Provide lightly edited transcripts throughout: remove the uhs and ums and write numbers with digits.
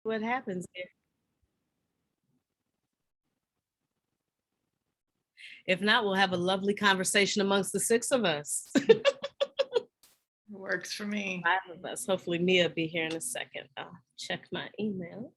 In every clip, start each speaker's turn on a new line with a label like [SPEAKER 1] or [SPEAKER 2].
[SPEAKER 1] what happens here. If not, we'll have a lovely conversation amongst the six of us.
[SPEAKER 2] Works for me.
[SPEAKER 1] 5 of us. Hopefully Mia will be here in a second. I'll check my email.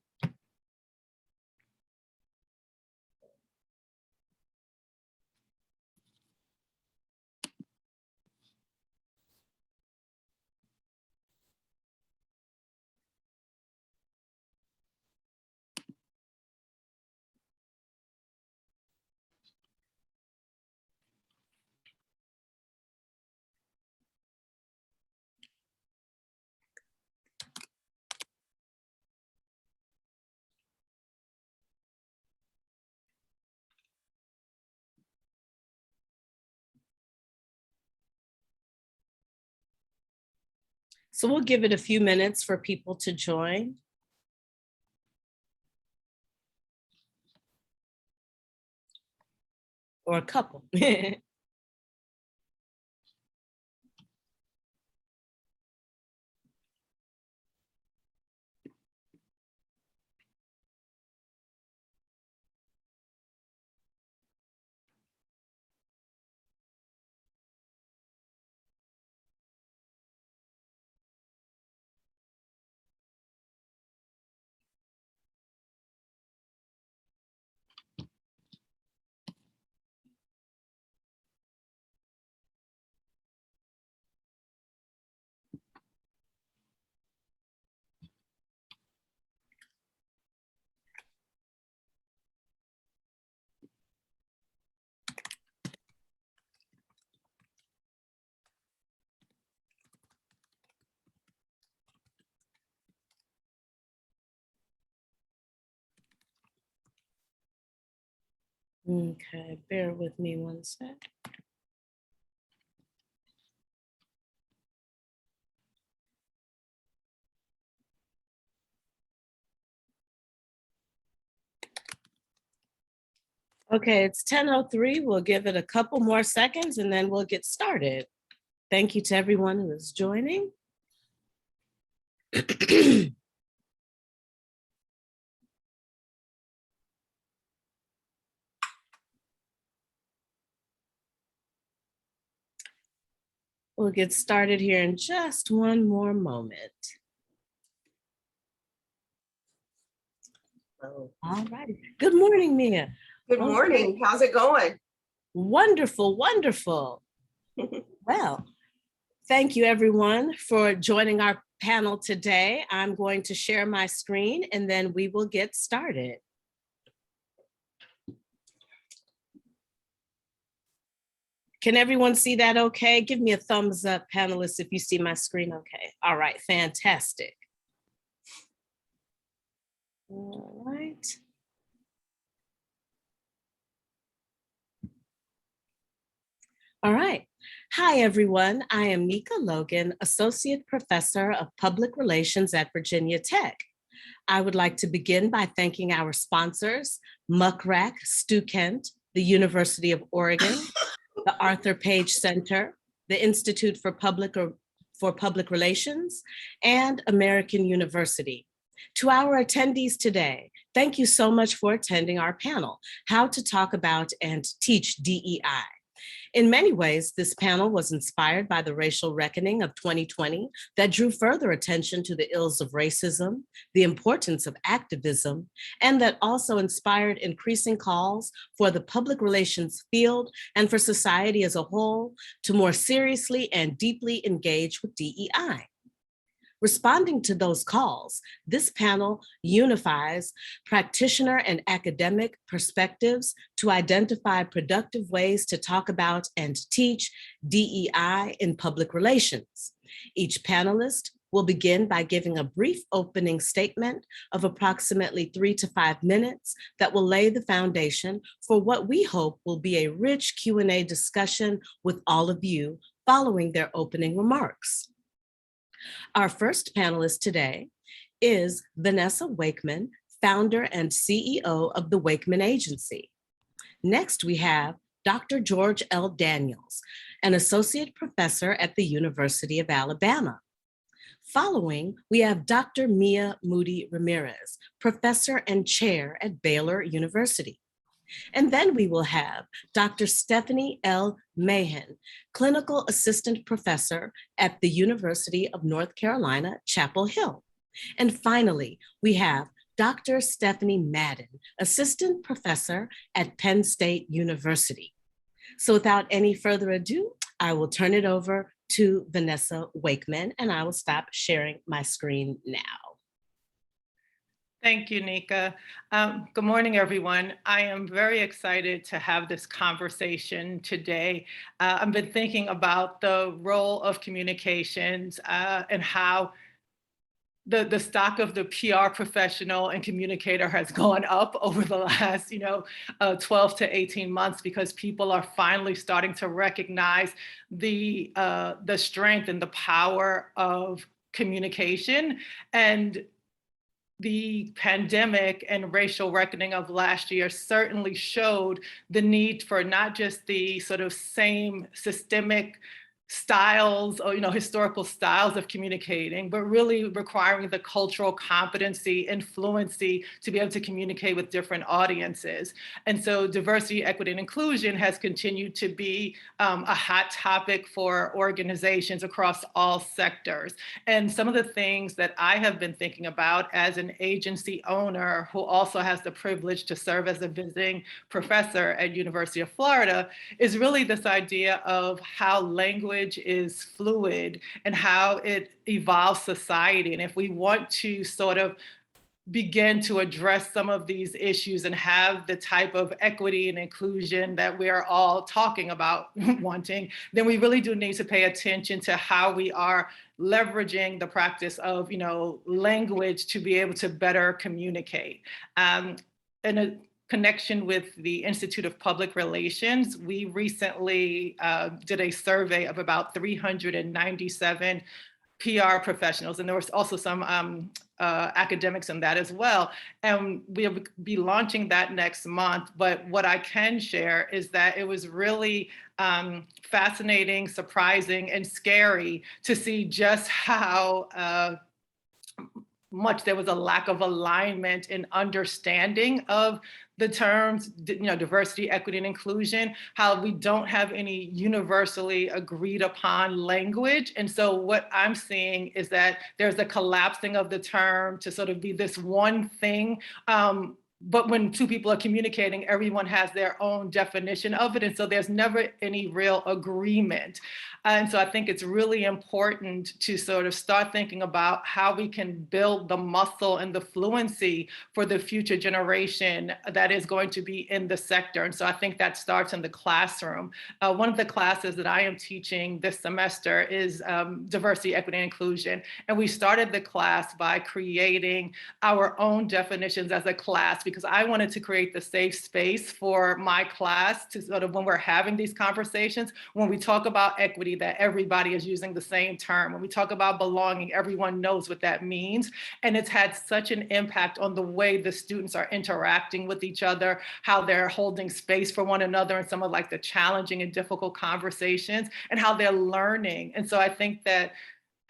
[SPEAKER 1] So we'll give it a few minutes for people to join. Or a couple. Okay, bear with me one sec. Okay, it's 10:03. We'll give it a couple more seconds and then we'll get started. Thank you to everyone who is joining. We'll get started here in just one more moment. All right. Good morning, Mia.
[SPEAKER 3] Good morning. How's it going?
[SPEAKER 1] Wonderful, wonderful. Well, thank you everyone for joining our panel today. I'm going to share my screen and then we will get started. Can everyone see that okay? Give me a thumbs up, panelists, if you see my screen okay. All right, fantastic. All right. All right. Hi, everyone. I am Mika Logan, Associate Professor of Public Relations at Virginia Tech. I would like to begin by thanking our sponsors, Muckrack, Stu Kent, the University of Oregon, the Arthur Page Center, the Institute for Public Relations, and American University. To our attendees today, thank you so much for attending our panel, How to Talk About and Teach DEI. In many ways, this panel was inspired by the racial reckoning of 2020 that drew further attention to the ills of racism, the importance of activism, and that also inspired increasing calls for the public relations field and for society as a whole to more seriously and deeply engage with DEI. Responding to those calls, this panel unifies practitioner and academic perspectives to identify productive ways to talk about and teach DEI in public relations. Each panelist will begin by giving a brief opening statement of approximately 3 to 5 minutes that will lay the foundation for what we hope will be a rich Q&A discussion with all of you following their opening remarks. Our first panelist today is Vanessa Wakeman, founder and CEO of the Wakeman Agency. Next, we have Dr. George L. Daniels, an associate professor at the University of Alabama. Following, we have Dr. Mia Moody Ramirez, professor and chair at Baylor University. And then we will have Dr. Stephanie L. Mayhem, clinical assistant professor at the University of North Carolina, Chapel Hill. And finally, we have Dr. Stephanie Madden, assistant professor at Penn State University. So without any further ado, I will turn it over to Vanessa Wakeman, and I will stop sharing my screen now.
[SPEAKER 2] Thank you, Nika. Good morning, everyone. I am very excited to have this conversation today. I've been thinking about the role of communications and how the stock of the PR professional and communicator has gone up over the last 12 to 18 months, because people are finally starting to recognize the strength and the power of communication. And the pandemic and racial reckoning of last year certainly showed the need for not just the sort of same systemic styles or historical styles of communicating, but really requiring the cultural competency and fluency to be able to communicate with different audiences. And so diversity, equity, and inclusion has continued to be a hot topic for organizations across all sectors. And some of the things that I have been thinking about as an agency owner who also has the privilege to serve as a visiting professor at University of Florida is really this idea of how language is fluid and how it evolves society. And if we want to sort of begin to address some of these issues and have the type of equity and inclusion that we are all talking about wanting, then we really do need to pay attention to how we are leveraging the practice of language to be able to better communicate. And connection with the Institute of Public Relations, we recently did a survey of about 397 PR professionals, and there was also some academics in that as well. And we'll be launching that next month. But what I can share is that it was really fascinating, surprising, and scary to see just how much there was a lack of alignment and understanding of the terms, diversity, equity, and inclusion, how we don't have any universally agreed upon language. And so what I'm seeing is that there's a collapsing of the term to sort of be this one thing. But when two people are communicating, everyone has their own definition of it. And so there's never any real agreement. And so I think it's really important to sort of start thinking about how we can build the muscle and the fluency for the future generation that is going to be in the sector. And so I think that starts in the classroom. One of the classes that I am teaching this semester is diversity, equity, and inclusion. And we started the class by creating our own definitions as a class, because I wanted to create the safe space for my class to sort of, when we're having these conversations, when we talk about equity, that everybody is using the same term. When we talk about belonging, everyone knows what that means. And it's had such an impact on the way the students are interacting with each other, how they're holding space for one another in some of like the challenging and difficult conversations, and how they're learning. And so I think that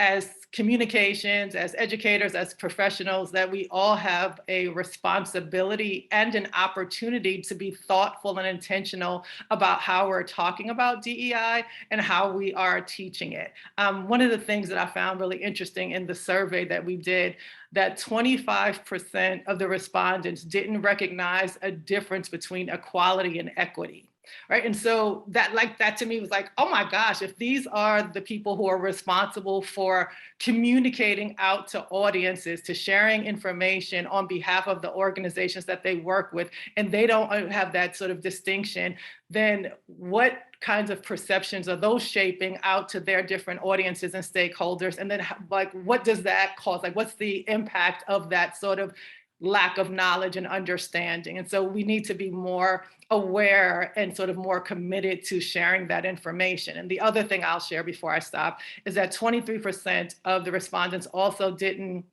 [SPEAKER 2] as communications, as educators, as professionals, that we all have a responsibility and an opportunity to be thoughtful and intentional about how we're talking about DEI and how we are teaching it. One of the things that I found really interesting in the survey that we did, that 25% of the respondents didn't recognize a difference between equality and equity. Right. And so that to me was like, oh my gosh, if these are the people who are responsible for communicating out to audiences, to sharing information on behalf of the organizations that they work with, and they don't have that sort of distinction, then what kinds of perceptions are those shaping out to their different audiences and stakeholders? And then like, what does that cause? Like, what's the impact of that sort of lack of knowledge and understanding? And so we need to be more aware and sort of more committed to sharing that information. And the other thing I'll share before I stop is that 23% of the respondents also didn't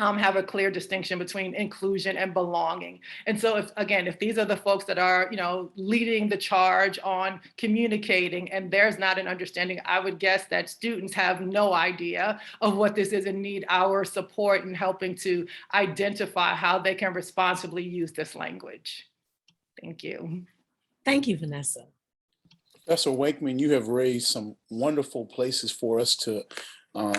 [SPEAKER 2] have a clear distinction between inclusion and belonging. And so if these are the folks that are, leading the charge on communicating and there's not an understanding, I would guess that students have no idea of what this is and need our support in helping to identify how they can responsibly use this language. Thank you.
[SPEAKER 1] Thank you, Vanessa.
[SPEAKER 4] Professor Wakeman, you have raised some wonderful places for us to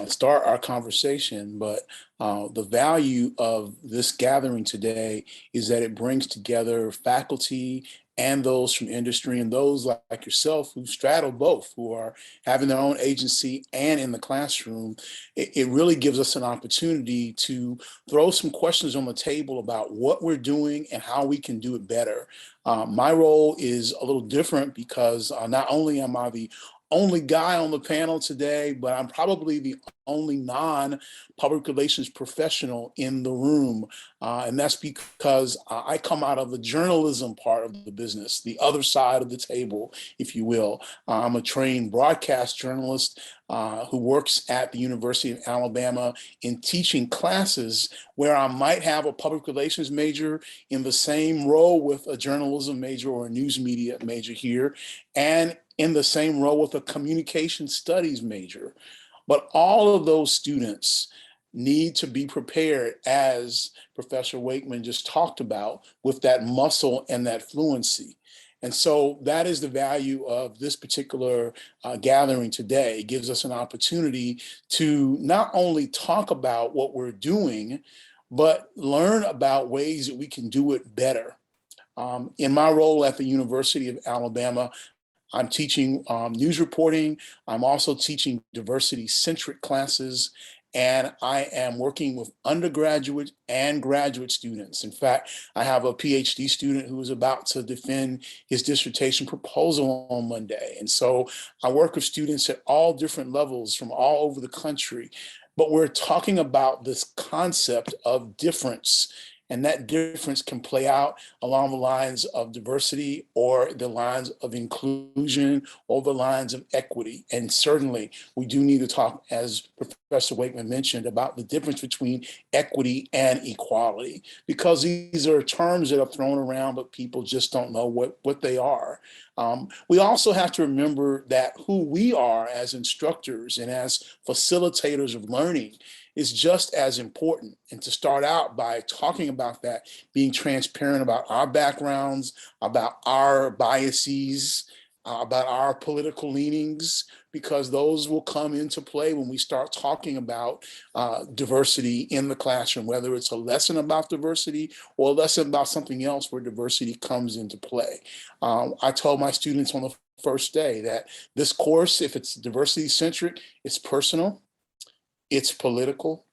[SPEAKER 4] start our conversation, but the value of this gathering today is that it brings together faculty and those from industry and those like yourself who straddle both, who are having their own agency and in the classroom. It really gives us an opportunity to throw some questions on the table about what we're doing and how we can do it better. My role is a little different because not only am I the only guy on the panel today, but I'm probably the only non-public relations professional in the room. And that's because I come out of the journalism part of the business, the other side of the table, if you will. I'm a trained broadcast journalist who works at the University of Alabama in teaching classes where I might have a public relations major in the same role with a journalism major or a news media major here, and in the same role with a communication studies major. But all of those students need to be prepared, as Professor Wakeman just talked about, with that muscle and that fluency. And so that is the value of this particular gathering today. It gives us an opportunity to not only talk about what we're doing, but learn about ways that we can do it better. In my role at the University of Alabama, I'm teaching news reporting. I'm also teaching diversity-centric classes, and I am working with undergraduate and graduate students. In fact, I have a PhD student who is about to defend his dissertation proposal on Monday. And so I work with students at all different levels from all over the country, but we're talking about this concept of difference. And that difference can play out along the lines of diversity or the lines of inclusion or the lines of equity. And certainly we do need to talk, as Professor Wakeman mentioned, about the difference between equity and equality, because these are terms that are thrown around, but people just don't know what they are. We also have to remember that who we are as instructors and as facilitators of learning is just as important. And to start out by talking about that, being transparent about our backgrounds, about our biases, about our political leanings, because those will come into play when we start talking about diversity in the classroom, whether it's a lesson about diversity or a lesson about something else where diversity comes into play. I told my students on the first day that this course, if it's diversity centric, it's personal, it's political,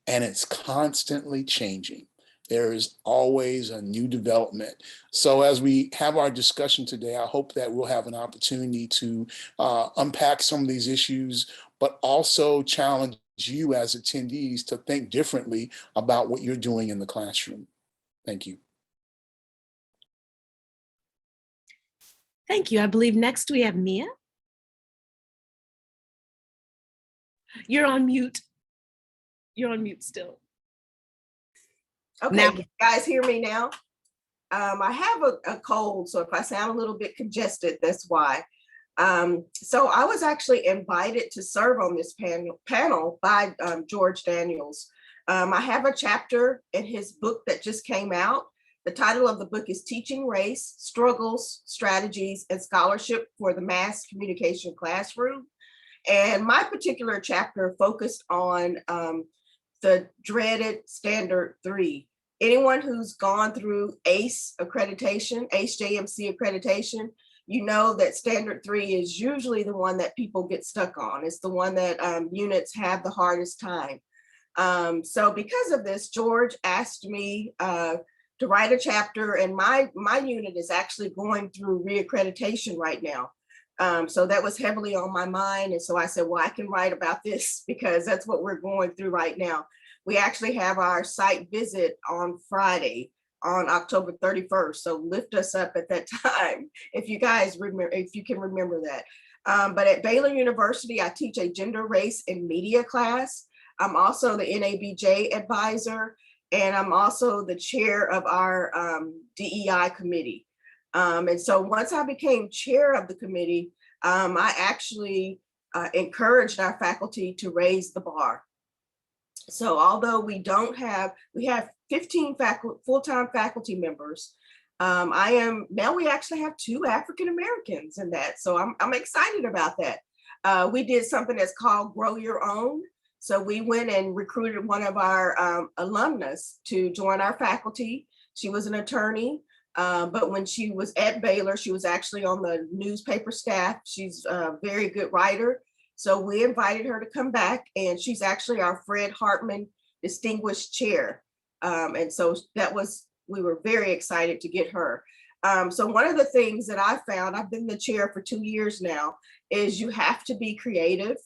[SPEAKER 4] and it's constantly changing. There is always a new development. So as we have our discussion today, I hope that we'll have an opportunity to unpack some of these issues, but also challenge you as attendees to think differently about what you're doing in the classroom. Thank you.
[SPEAKER 1] Thank you. I believe next we have Mia. You're on mute. You're on mute still.
[SPEAKER 3] Okay,
[SPEAKER 1] Now-
[SPEAKER 3] can you guys hear me now? I have a cold, so if I sound a little bit congested, that's why. So I was actually invited to serve on this panel by George Daniels. I have a chapter in his book that just came out. The title of the book is Teaching Race, Struggles, Strategies, and Scholarship for the Mass Communication Classroom. And my particular chapter focused on the dreaded Standard 3. Anyone who's gone through ACE accreditation, ACE-JMC accreditation, you know that Standard 3 is usually the one that people get stuck on. It's the one that units have the hardest time. So because of this, George asked me to write a chapter, and my unit is actually going through reaccreditation right now. So that was heavily on my mind. And so I said, well, I can write about this because that's what we're going through right now. We actually have our site visit on Friday, on October 31st. So lift us up at that time, if you guys remember, if you can remember that. But at Baylor University, I teach a gender, race, and media class. I'm also the NABJ advisor, and I'm also the chair of our DEI committee. And so once I became chair of the committee, I actually encouraged our faculty to raise the bar. So although we have 15 full-time faculty members, we actually have 2 African Americans in that. So I'm excited about that. We did something that's called Grow Your Own. So we went and recruited one of our alumnus to join our faculty. She was an attorney, but when she was at Baylor, she was actually on the newspaper staff. She's a very good writer. So we invited her to come back, and she's actually our Fred Hartman Distinguished Chair. And so we were very excited to get her. So one of the things that I found, I've been the chair for 2 years now, is you have to be creative.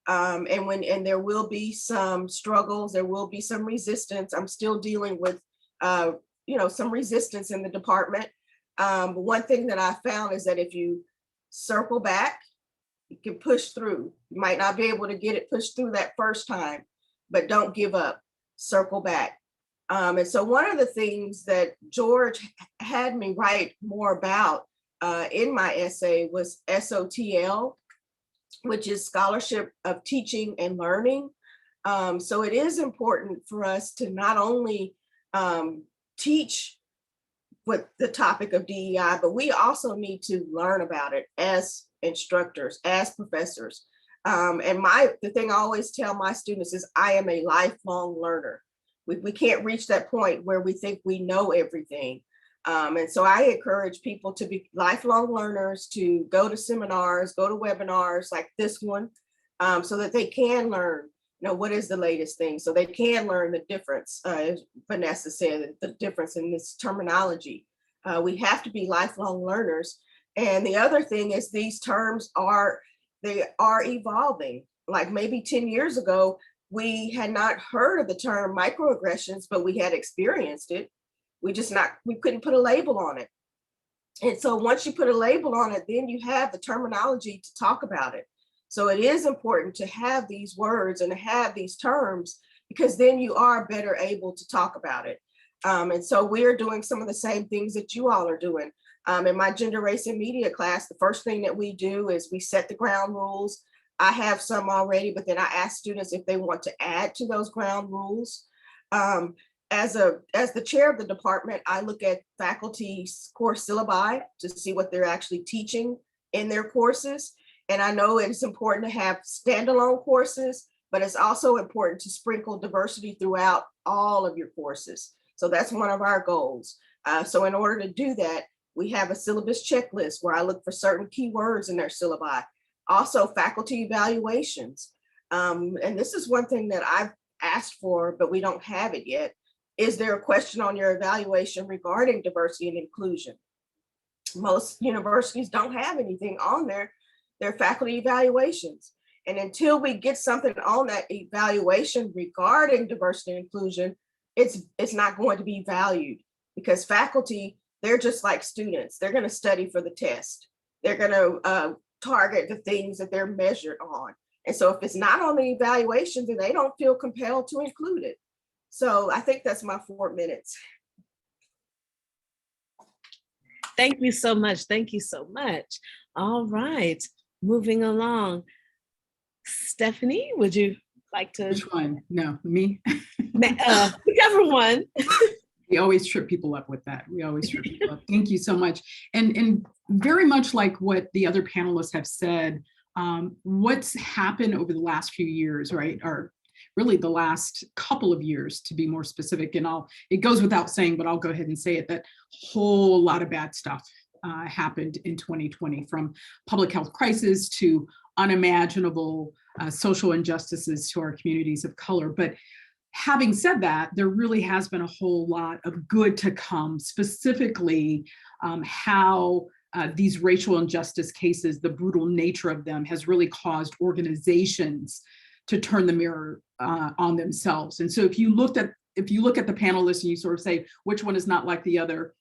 [SPEAKER 3] And there will be some struggles, there will be some resistance. I'm still dealing with, some resistance in the department. But one thing that I found is that if you circle back, you can push through. You might not be able to get it pushed through that first time, but don't give up, circle back. And so one of the things that George had me write more about in my essay was SOTL, which is Scholarship of Teaching and Learning. So it is important for us to not only teach with the topic of DEI, but we also need to learn about it as instructors, as professors. And the thing I always tell my students is I am a lifelong learner. We can't reach that point where we think we know everything. And so I encourage people to be lifelong learners, to go to seminars, go to webinars like this one, so that they can learn, what is the latest thing, so they can learn the difference, as Vanessa said, the difference in this terminology. We have to be lifelong learners. And the other thing is these terms are evolving. Like maybe 10 years ago, we had not heard of the term microaggressions, but we had experienced it. We couldn't put a label on it. And so once you put a label on it, then you have the terminology to talk about it. So it is important to have these words and to have these terms, because then you are better able to talk about it. And so we're doing some of the same things that you all are doing. In my gender, race, and media class, the first thing that we do is we set the ground rules. I have some already, but then I ask students if they want to add to those ground rules. As the chair of the department, I look at faculty's course syllabi to see what they're actually teaching in their courses. And I know it's important to have standalone courses, but it's also important to sprinkle diversity throughout all of your courses. So that's one of our goals. So in order to do that, we have a syllabus checklist where I look for certain keywords in their syllabi. Also faculty evaluations. And this is one thing that I've asked for, but we don't have it yet. Is there a question on your evaluation regarding diversity and inclusion? Most universities don't have anything on their faculty evaluations. And until we get something on that evaluation regarding diversity and inclusion, it's not going to be valued, because faculty, they're just like students. They're going to study for the test. They're going to target the things that they're measured on. And so if it's not on the evaluation, then they don't feel compelled to include it. So I think that's my 4 minutes.
[SPEAKER 1] Thank you so much. Thank you so much. All right, moving along. Stephanie, would you like to?
[SPEAKER 5] Which one? No, me?
[SPEAKER 1] Whichever one.
[SPEAKER 5] We always trip people up with that. We always trip people up. Thank you so much. And very much like what the other panelists have said, what's happened over the last few years, right, or really the last couple of years, to be more specific, and it goes without saying, but I'll go ahead and say it, that whole lot of bad stuff happened in 2020, from public health crisis to unimaginable social injustices to our communities of color. But having said that, there really has been a whole lot of good to come, specifically how these racial injustice cases, the brutal nature of them, has really caused organizations to turn the mirror on themselves. And so if you look at the panelists and you sort of say, which one is not like the other?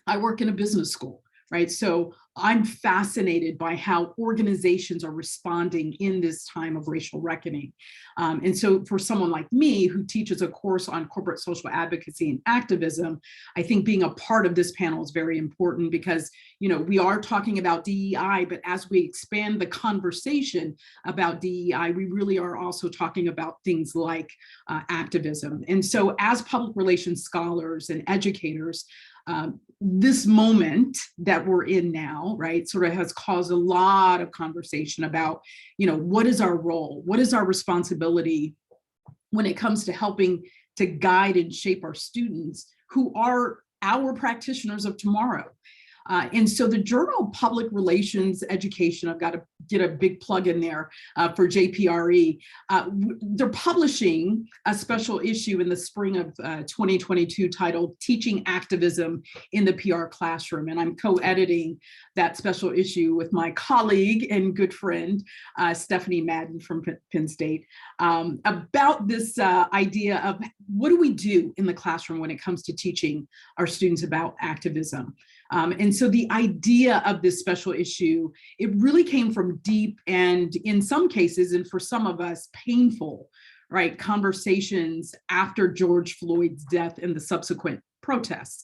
[SPEAKER 5] I work in a business school, right? So I'm fascinated by how organizations are responding in this time of racial reckoning. And so for someone like me who teaches a course on corporate social advocacy and activism, I think being a part of this panel is very important because, you know, we are talking about DEI, but as we expand the conversation about DEI, we really are also talking about things like activism. And so as public relations scholars and educators, this moment that we're in now, right, sort of has caused a lot of conversation about, you know, what is our role? What is our responsibility when it comes to helping to guide and shape our students who are our practitioners of tomorrow? And so the Journal of Public Relations Education, I've got to get a big plug in there for JPRE. They're publishing a special issue in the spring of 2022 titled Teaching Activism in the PR Classroom. And I'm co-editing that special issue with my colleague and good friend, Stephanie Madden from Penn State, about this idea of what do we do in the classroom when it comes to teaching our students about activism. And so the idea of this special issue, it really came from deep and in some cases, and for some of us, painful, right, conversations after George Floyd's death and the subsequent protests.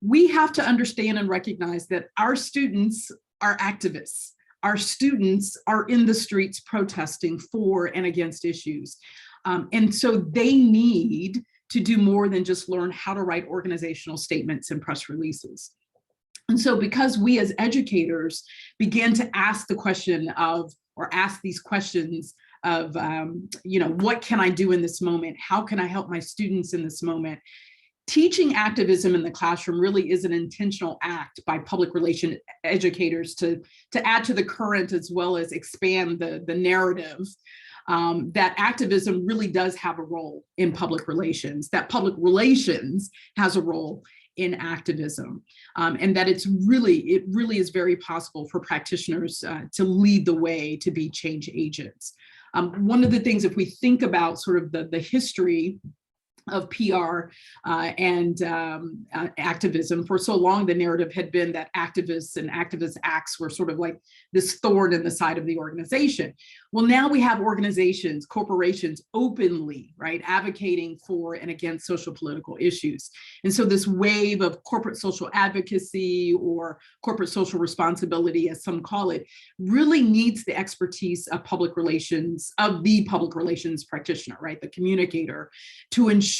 [SPEAKER 5] We have to understand and recognize that our students are activists. Our students are in the streets protesting for and against issues. And so they need to do more than just learn how to write organizational statements and press releases. And so because we as educators began to ask the question of, or ask these questions of, you know, what can I do in this moment? How can I help my students in this moment? Teaching activism in the classroom really is an intentional act by public relation educators to add to the current as well as expand the narrative that activism really does have a role in public relations, that public relations has a role in activism, and that it really is very possible for practitioners to lead the way to be change agents. One of the things, if we think about sort of the history of PR and activism, for so long the narrative had been that activists and activist acts were sort of like this thorn in the side of the organization. Well, now we have organizations, corporations openly, right, advocating for and against social political issues. And so this wave of corporate social advocacy or corporate social responsibility, as some call it, really needs the expertise of public relations, of the public relations practitioner, right, the communicator, to ensure,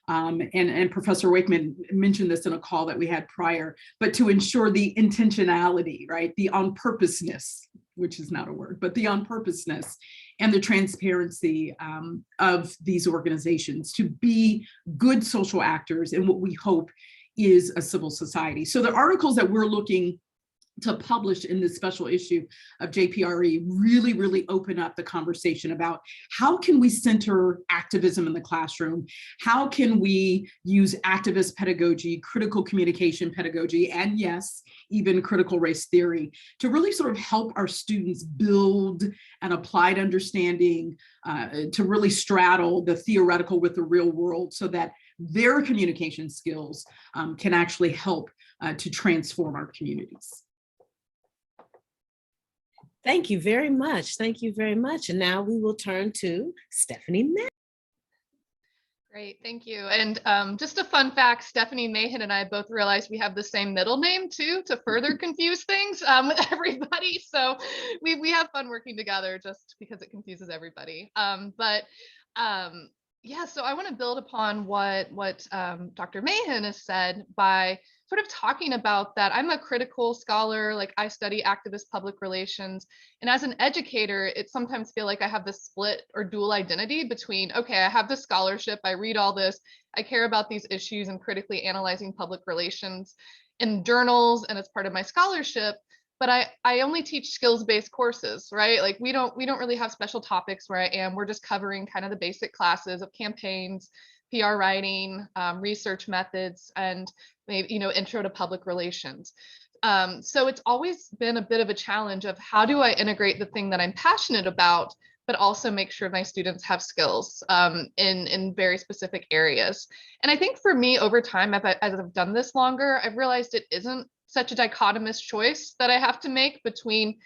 [SPEAKER 5] and Professor Wakeman mentioned this in a call that we had prior, but to ensure the intentionality, right, the on-purposeness, which is not a word, but the on-purposeness and the transparency of these organizations to be good social actors in what we hope is a civil society. So the articles that we're looking to publish in this special issue of JPRE really open up the conversation about how can we center activism in the classroom? How can we use activist pedagogy, critical communication pedagogy, and yes, even critical race theory to really sort of help our students build an applied understanding, to really straddle the theoretical with the real world so that their communication skills can actually help to transform our communities.
[SPEAKER 1] Thank you very much. Thank you very much. And now we will turn to Stephanie Mayhem.
[SPEAKER 6] Great, thank you. And just a fun fact, Stephanie Mayhem and I both realized we have the same middle name too, to further confuse things with everybody. So we have fun working together just because it confuses everybody. Yeah, so I want to build upon what Dr. Mayhem has said by sort of talking about that. I'm a critical scholar, like I study activist public relations. And as an educator, it sometimes feel like I have this split or dual identity between, okay, I have this scholarship, I read all this, I care about these issues and critically analyzing public relations in journals and as part of my scholarship. But I only teach skills-based courses, right? Like we don't really have special topics where I am. We're just covering kind of the basic classes of campaigns, PR writing, research methods, and maybe, intro to public relations. So it's always been a bit of a challenge of how do I integrate the thing that I'm passionate about, but also make sure my students have skills in very specific areas. And I think for me over time, as I've done this longer, I've realized it isn't such a dichotomous choice that I have to make between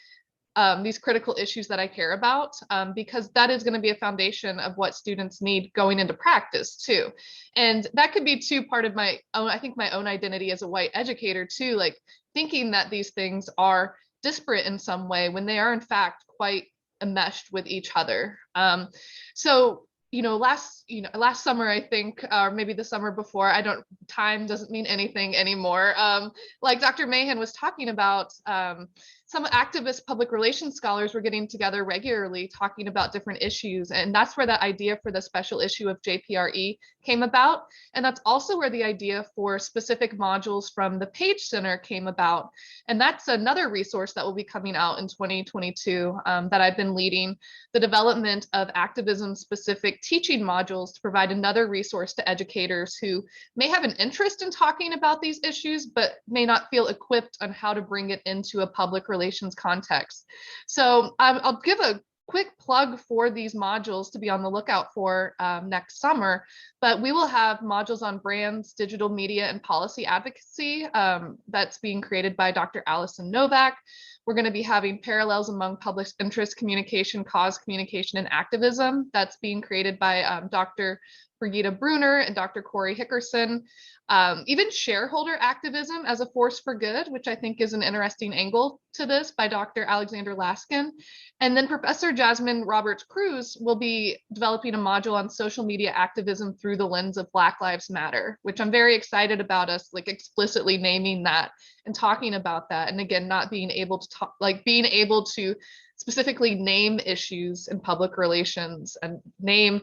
[SPEAKER 6] these critical issues that I care about, because that is going to be a foundation of what students need going into practice too. And that could be too part of my own, I think my own identity as a white educator too, like thinking that these things are disparate in some way when they are in fact quite enmeshed with each other. So last summer, I think, or maybe the summer before, time doesn't mean anything anymore. Like Dr. Mayhem was talking about, some activist public relations scholars were getting together regularly talking about different issues. And that's where that idea for the special issue of JPRE came about. And that's also where the idea for specific modules from the Page Center came about. And that's another resource that will be coming out in 2022 that I've been leading, the development of activism specific teaching modules to provide another resource to educators who may have an interest in talking about these issues, but may not feel equipped on how to bring it into a public relations context. So I'll give a quick plug for these modules to be on the lookout for next summer, but we will have modules on brands, digital media, and policy advocacy that's being created by Dr. Allison Novak. We're going to be having parallels among public interest communication, cause communication, and activism that's being created by Dr. Brigitte Bruner and Dr. Corey Hickerson. Even shareholder activism as a force for good, which I think is an interesting angle to this, by Dr. Alexander Laskin. And then Professor Jasmine Roberts-Cruz will be developing a module on social media activism through the lens of Black Lives Matter, which I'm very excited about us like explicitly naming that and talking about that. And again, not being able to talk, like being able to specifically name issues in public relations and name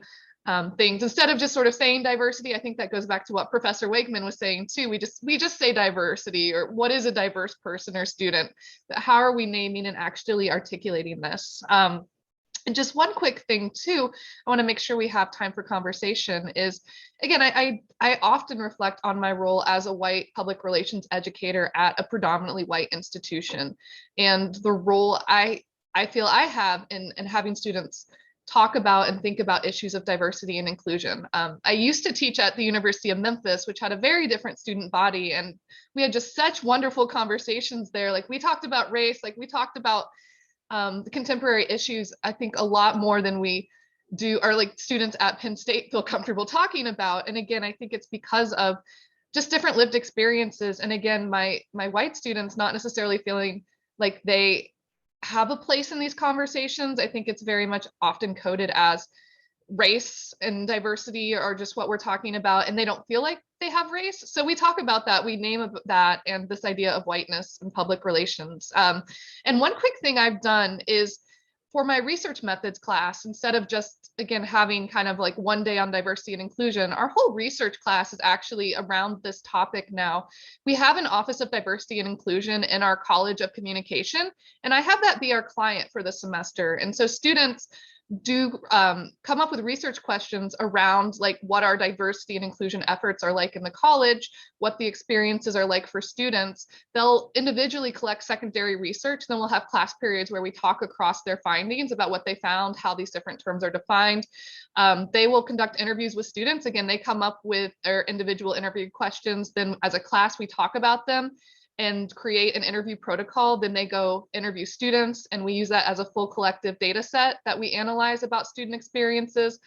[SPEAKER 6] things instead of just sort of saying diversity. I think that goes back to what Professor Wakeman was saying too. We just say diversity, or what is a diverse person or student, but how are we naming and actually articulating this? And just one quick thing too, I want to make sure we have time for conversation is, again, I often reflect on my role as a white public relations educator at a predominantly white institution, and the role I feel I have in having students talk about and think about issues of diversity and inclusion. I used to teach at the University of Memphis, which had a very different student body, and we had just such wonderful conversations there. Like we talked about race, like we talked about the contemporary issues, I think a lot more than we do, or like students at Penn State feel comfortable talking about. And again, I think it's because of just different lived experiences. And again, my white students not necessarily feeling like they have a place in these conversations. I think it's very much often coded as race and diversity or just what we're talking about, and they don't feel like they have race. So we talk about that, we name that, and this idea of whiteness in public relations. And one quick thing I've done is for my research methods class, instead of just, again, having kind of like one day on diversity and inclusion, our whole research class is actually around this topic now. We have an Office of Diversity and Inclusion in our College of Communication, and I have that be our client for the semester. And so students do come up with research questions around like what our diversity and inclusion efforts are like in the college, what the experiences are like for students. They'll individually collect secondary research, then we'll have class periods where we talk across their findings about what they found, how these different terms are defined. They will conduct interviews with students. Again, they come up with their individual interview questions, then as a class we talk about them and create an interview protocol. Then they go interview students, and we use that as a full collective data set that we analyze about student experiences.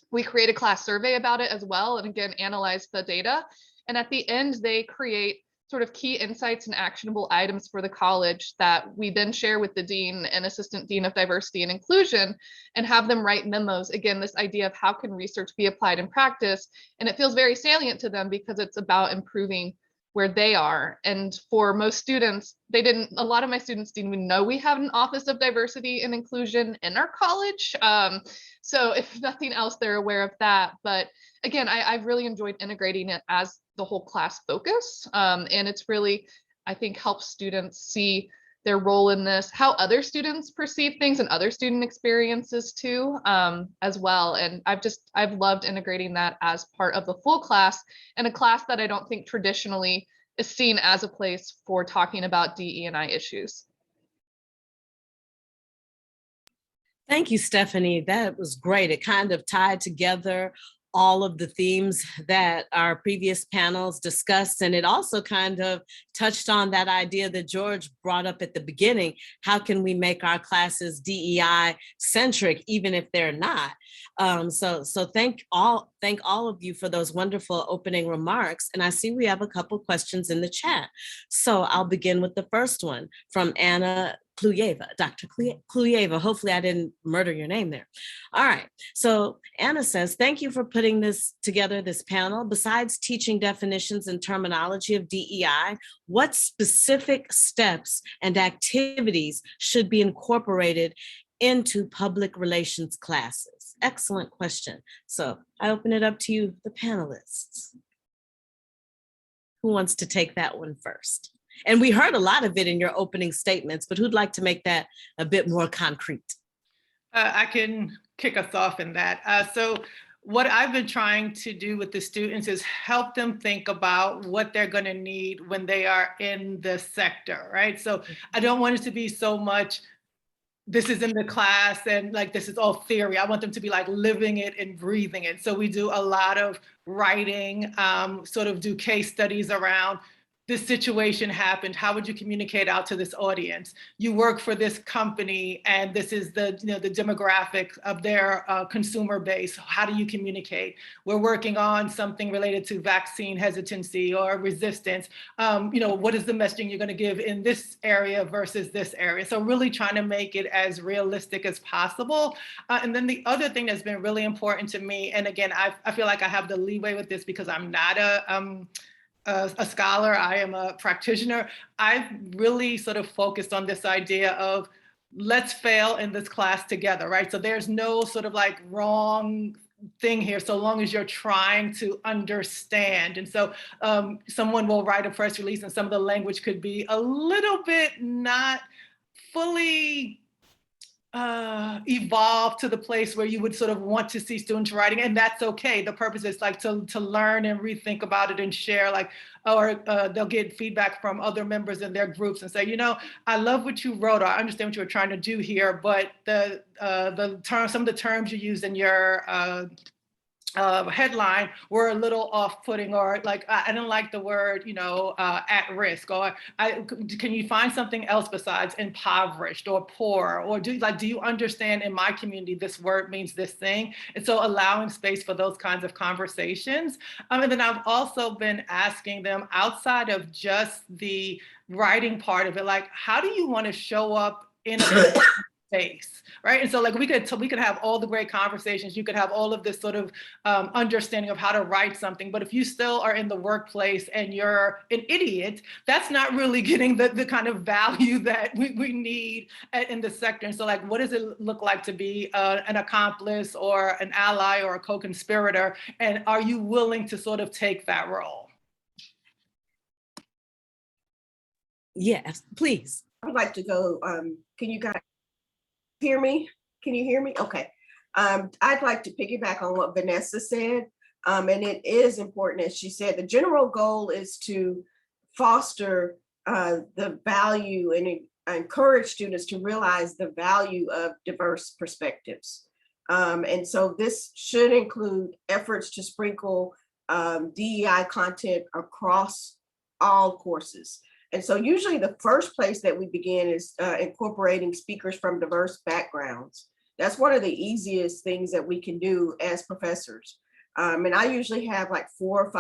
[SPEAKER 6] We create a class survey about it as well, and again, analyze the data. And at the end, they create sort of key insights and actionable items for the college that we then share with the dean and assistant dean of diversity and inclusion and have them write memos. Again, this idea of how can research be applied in practice, and it feels very salient to them because it's about improving where they are. And for most students, a lot of my students didn't even know we have an Office of Diversity and Inclusion in our college. So if nothing else, they're aware of that. But again, I've really enjoyed integrating it as the whole class focus. And it's really, I think, helps students see their role in this, how other students perceive things and other student experiences too, as well. And I've loved integrating that as part of the full class, and a class that I don't think traditionally is seen as a place for talking about DE&I issues.
[SPEAKER 1] Thank you, Stephanie. That was great. It kind of tied together all of the themes that our previous panels discussed. And it also kind of touched on that idea that George brought up at the beginning. How can we make our classes DEI centric, even if they're not? So thank all of you for those wonderful opening remarks. And I see we have a couple questions in the chat. So I'll begin with the first one from Anna Kluyeva, Dr. Kluyeva. Hopefully I didn't murder your name there. All right. So Anna says, thank you for putting this together, this panel. Besides teaching definitions and terminology of DEI, what specific steps and activities should be incorporated into public relations classes? Excellent question. So I open it up to you, the panelists. Who wants to take that one first? And we heard a lot of it in your opening statements, but who'd like to make that a bit more concrete?
[SPEAKER 2] I can kick us off in that. So what I've been trying to do with the students is help them think about what they're going to need when they are in the sector, right? So I don't want it to be so much, this is in the class and like, this is all theory. I want them to be like living it and breathing it. So we do a lot of writing, sort of do case studies around this situation happened. How would you communicate out to this audience? You work for this company and this is the, the demographic of their consumer base. How do you communicate? We're working on something related to vaccine hesitancy or resistance. What is the messaging you're going to give in this area versus this area? So really trying to make it as realistic as possible. And then the other thing that's been really important to me, and again, I feel like I have the leeway with this because I'm not a scholar, I am a practitioner. I've really sort of focused on this idea of let's fail in this class together, right? So there's no sort of like wrong thing here, so long as you're trying to understand. And so someone will write a press release and some of the language could be a little bit not fully evolve to the place where you would sort of want to see students writing, and that's okay. The purpose is like to learn and rethink about it and share, like, or they'll get feedback from other members in their groups and say, I love what you wrote, or I understand what you were trying to do here, but the term, some of the terms you used in your headline were a little off-putting, or like I didn't like the word, at risk, or can you find something else besides impoverished or poor, or do you understand in my community this word means this thing? And so allowing space for those kinds of conversations. And then I've also been asking them, outside of just the writing part of it, like, how do you want to show up in a space, right? And so like we could have all the great conversations, you could have all of this sort of understanding of how to write something, but if you still are in the workplace and you're an idiot, that's not really getting the kind of value that we need in the sector. And so like, what does it look like to be an accomplice or an ally or a co-conspirator? And are you willing to sort of take that role?
[SPEAKER 1] Yes, please.
[SPEAKER 3] I'd like to go, can you guys hear me? Can you hear me? Okay. I'd like to piggyback on what Vanessa said. And it is important, as she said, the general goal is to foster the value and encourage students to realize the value of diverse perspectives. And so this should include efforts to sprinkle DEI content across all courses. And so usually the first place that we begin is incorporating speakers from diverse backgrounds. That's one of the easiest things that we can do as professors. And I usually have like 4 or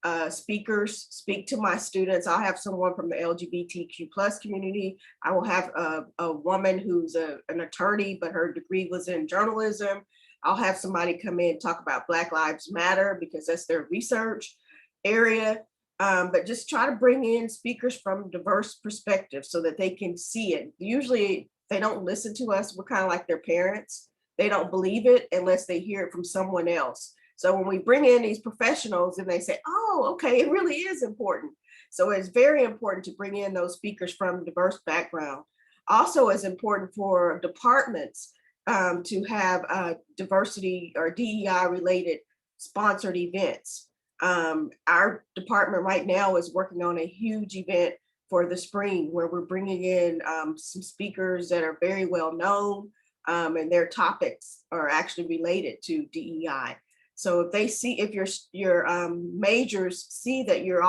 [SPEAKER 3] 5 speakers speak to my students. I'll have someone from the LGBTQ+ community. I will have a woman who's an attorney, but her degree was in journalism. I'll have somebody come in and talk about Black Lives Matter because that's their research area. But just try to bring in speakers from diverse perspectives so that they can see it. Usually they don't listen to us. We're kind of like their parents. They don't believe it unless they hear it from someone else. So when we bring in these professionals and they say, oh, okay, it really is important. So it's very important to bring in those speakers from diverse background. Also, it's important for departments to have diversity or DEI related sponsored events. Our department right now is working on a huge event for the spring where we're bringing in some speakers that are very well known and their topics are actually related to DEI. So if they see, if your majors see that you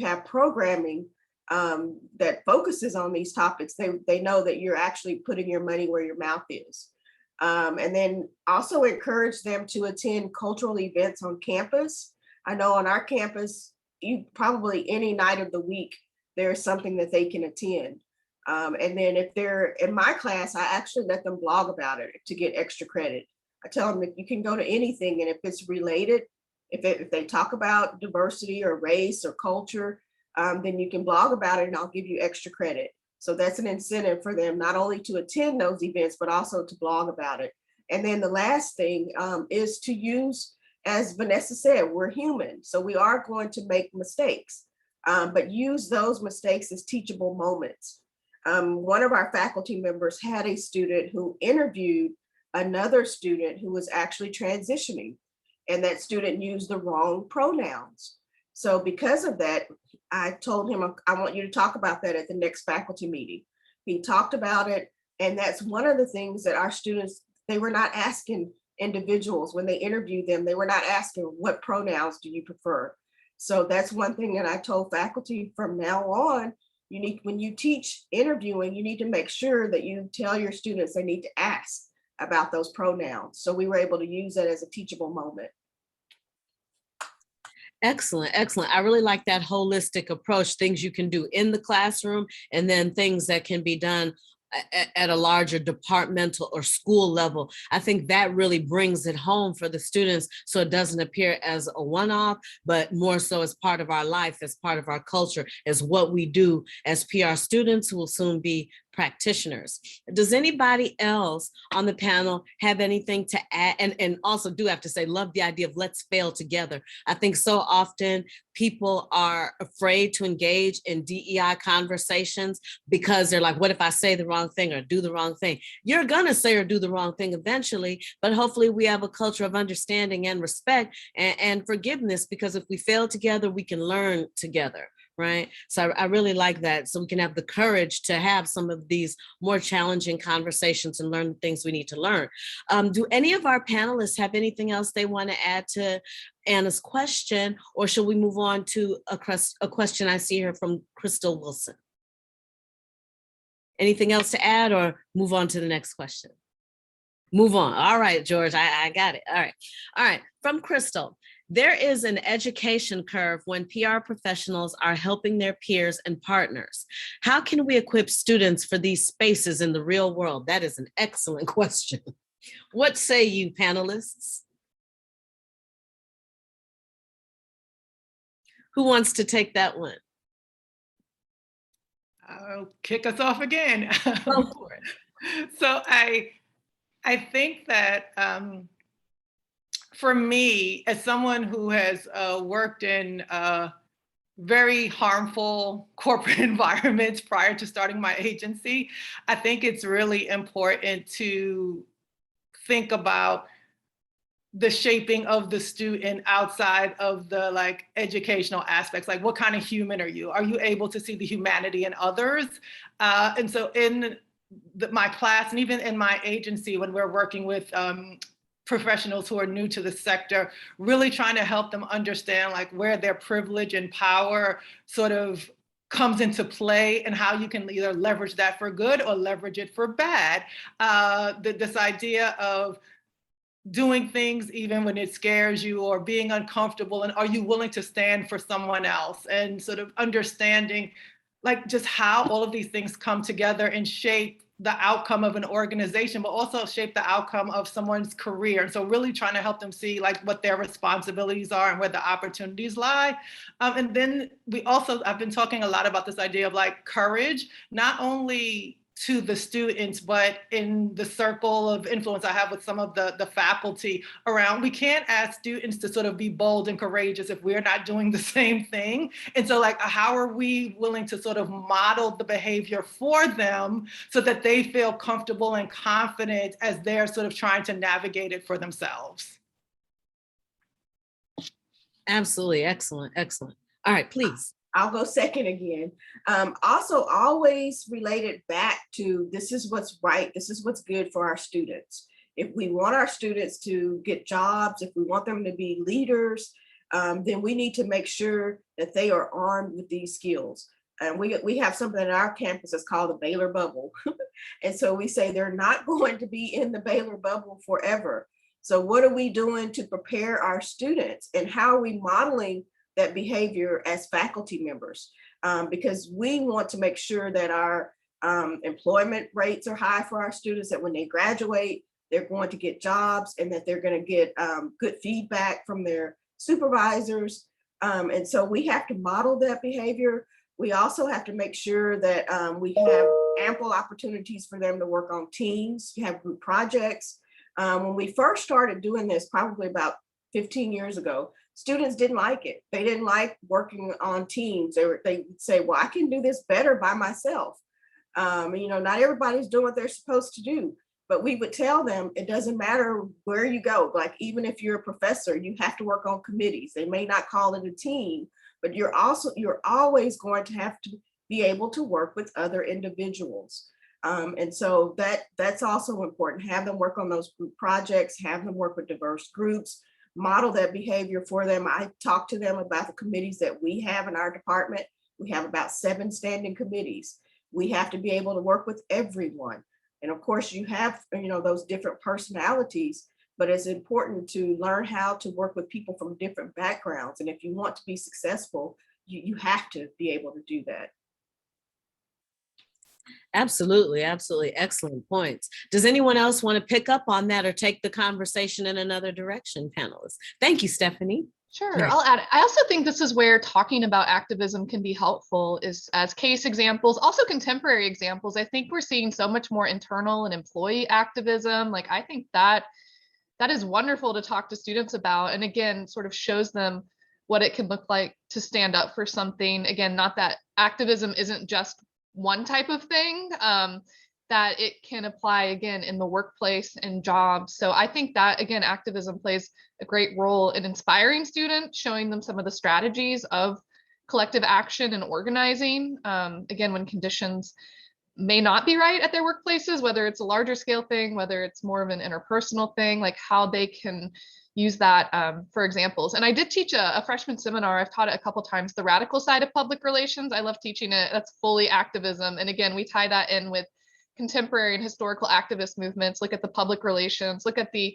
[SPEAKER 3] have programming that focuses on these topics, they know that you're actually putting your money where your mouth is. And then also encourage them to attend cultural events on campus. I know on our campus, probably any night of the week, there's something that they can attend. And then if they're in my class, I actually let them blog about it to get extra credit. I tell them that you can go to anything, and if it's related, if they talk about diversity or race or culture, then you can blog about it and I'll give you extra credit. So that's an incentive for them, not only to attend those events, but also to blog about it. And then the last thing is to use, as Vanessa said, we're human. So we are going to make mistakes, but use those mistakes as teachable moments. One of our faculty members had a student who interviewed another student who was actually transitioning, and that student used the wrong pronouns. So because of that, I told him, I want you to talk about that at the next faculty meeting. He talked about it, and that's one of the things that our students, they were not asking individuals when they interviewed them, they were not asking what pronouns do you prefer. So that's one thing that I told faculty from now on. When you teach interviewing, you need to make sure that you tell your students they need to ask about those pronouns. So we were able to use that as a teachable moment.
[SPEAKER 1] Excellent, excellent. I really like that holistic approach, things you can do in the classroom and then things that can be done at a larger departmental or school level. I think that really brings it home for the students, so it doesn't appear as a one-off, but more so as part of our life, as part of our culture, as what we do as PR students who will soon be practitioners. Does anybody else on the panel have anything to add? And also do have to say, love the idea of let's fail together. I think so often people are afraid to engage in DEI conversations because they're like, what if I say the wrong thing or do the wrong thing? You're gonna say or do the wrong thing eventually, but hopefully we have a culture of understanding and respect and forgiveness, because if we fail together, we can learn together. Right. So I really like that. So we can have the courage to have some of these more challenging conversations and learn the things we need to learn. Do any of our panelists have anything else they want to add to Anna's question, or should we move on to a question I see here from Crystal Wilson? Anything else to add, or move on to the next question? Move on. All right, George, I got it. All right. All right. From Crystal. There is an education curve when PR professionals are helping their peers and partners. How can we equip students for these spaces in the real world? That is an excellent question. What say you, panelists? Who wants to take that one?
[SPEAKER 2] I'll kick us off again.
[SPEAKER 1] Go for it.
[SPEAKER 2] So I think that for me, as someone who has worked in very harmful corporate environments prior to starting my agency, I think it's really important to think about the shaping of the student outside of the educational aspects. Like, what kind of human are you? Are you able to see the humanity in others? And so in my class, and even in my agency, when we're working with professionals who are new to the sector, really trying to help them understand where their privilege and power sort of comes into play and how you can either leverage that for good or leverage it for bad. This idea of doing things even when it scares you or being uncomfortable, and are you willing to stand for someone else, and sort of understanding just how all of these things come together and shape the outcome of an organization, but also shape the outcome of someone's career. And so really trying to help them see what their responsibilities are and where the opportunities lie. And then I've been talking a lot about this idea of courage, not only to the students, but in the circle of influence I have with some of the faculty around, we can't ask students to sort of be bold and courageous if we're not doing the same thing. And so how are we willing to sort of model the behavior for them so that they feel comfortable and confident as they're sort of trying to navigate it for themselves?
[SPEAKER 1] Absolutely. Excellent. Excellent. All right, please.
[SPEAKER 3] I'll go second again. Also, always related back to this is what's right. This is what's good for our students. If we want our students to get jobs, if we want them to be leaders, then we need to make sure that they are armed with these skills. And we have something on our campus that's called the Baylor Bubble. And so we say they're not going to be in the Baylor Bubble forever. So what are we doing to prepare our students, and how are we modeling that behavior as faculty members? Because we want to make sure that our employment rates are high for our students, that when they graduate, they're going to get jobs, and that they're going to get good feedback from their supervisors. And so we have to model that behavior. We also have to make sure that we have ample opportunities for them to work on teams, have group projects. When we first started doing this, probably about 15 years ago, students didn't like it. They didn't like working on teams. They would say, well, I can do this better by myself. Not everybody's doing what they're supposed to do. But we would tell them it doesn't matter where you go. Like, even if you're a professor, you have to work on committees. They may not call it a team, but you're always going to have to be able to work with other individuals. And so that's also important. Have them work on those group projects, have them work with diverse groups, model that behavior for them. I talk to them about the committees that we have in our department. We have about 7 standing committees. We have to be able to work with everyone. And of course, you have, those different personalities, but it's important to learn how to work with people from different backgrounds. And if you want to be successful, you have to be able to do that.
[SPEAKER 1] Absolutely, absolutely. Excellent points. Does anyone else want to pick up on that or take the conversation in another direction, panelists? Thank you, Stephanie.
[SPEAKER 6] Sure,
[SPEAKER 1] Right.
[SPEAKER 6] I'll add. I also think this is where talking about activism can be helpful, is as case examples, also contemporary examples. I think we're seeing so much more internal and employee activism. Like, I think that is wonderful to talk to students about. And again, sort of shows them what it can look like to stand up for something. Again, not that activism isn't just one type of thing, that it can apply again in the workplace and jobs. So I think that, again, activism plays a great role in inspiring students, showing them some of the strategies of collective action and organizing. Again, when conditions may not be right at their workplaces, whether it's a larger scale thing, whether it's more of an interpersonal thing, like how they can use that for examples. And I did teach a freshman seminar. I've taught it a couple times, the radical side of public relations. I love teaching it. That's fully activism. And again, we tie that in with contemporary and historical activist movements, look at the public relations, look at the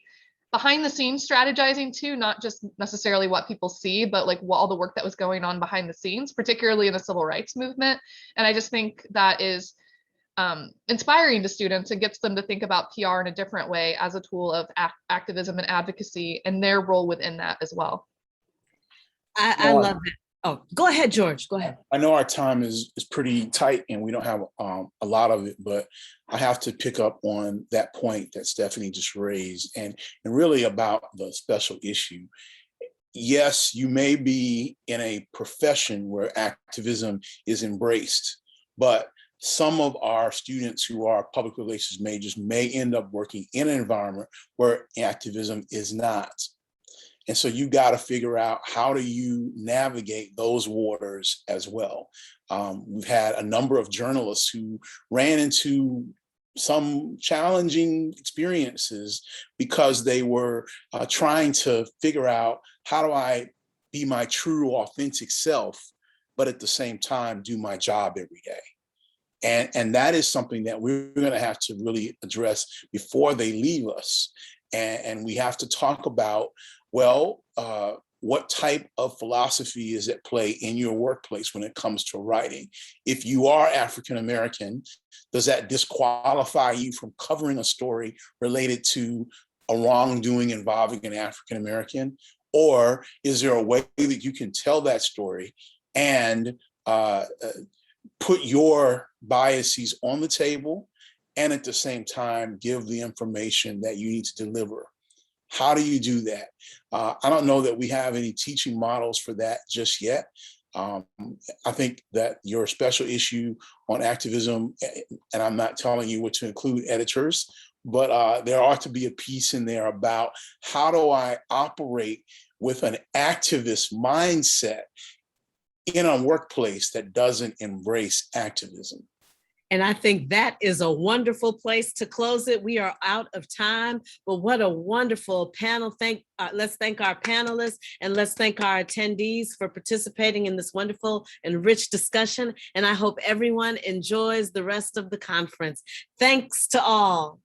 [SPEAKER 6] behind the scenes strategizing too, not just necessarily what people see, but like all the work that was going on behind the scenes, particularly in the civil rights movement. And I just think that is inspiring to students and gets them to think about PR in a different way as a tool of activism and advocacy and their role within that as well.
[SPEAKER 1] I love it. Oh, go ahead, George. Go ahead.
[SPEAKER 4] I know our time is pretty tight and we don't have a lot of it, but I have to pick up on that point that Stephanie just raised and really about the special issue. Yes, you may be in a profession where activism is embraced, but some of our students who are public relations majors may end up working in an environment where activism is not. And so you got to figure out, how do you navigate those waters as well? We've had a number of journalists who ran into some challenging experiences because they were trying to figure out, how do I be my true, authentic self, but at the same time do my job every day? And that is something that we're going to have to really address before they leave us. And we have to talk about, well, what type of philosophy is at play in your workplace when it comes to writing? If you are African American, does that disqualify you from covering a story related to a wrongdoing involving an African American? Or is there a way that you can tell that story and put your biases on the table and at the same time give the information that you need to deliver? How do you do that? I don't know that we have any teaching models for that just yet. I think that your special issue on activism, and I'm not telling you what to include, editors, but there ought to be a piece in there about, how do I operate with an activist mindset in a workplace that doesn't embrace activism?
[SPEAKER 1] And I think that is a wonderful place to close it. We are out of time, but what a wonderful panel. Let's thank our panelists and let's thank our attendees for participating in this wonderful and rich discussion. And I hope everyone enjoys the rest of the conference. Thanks to all.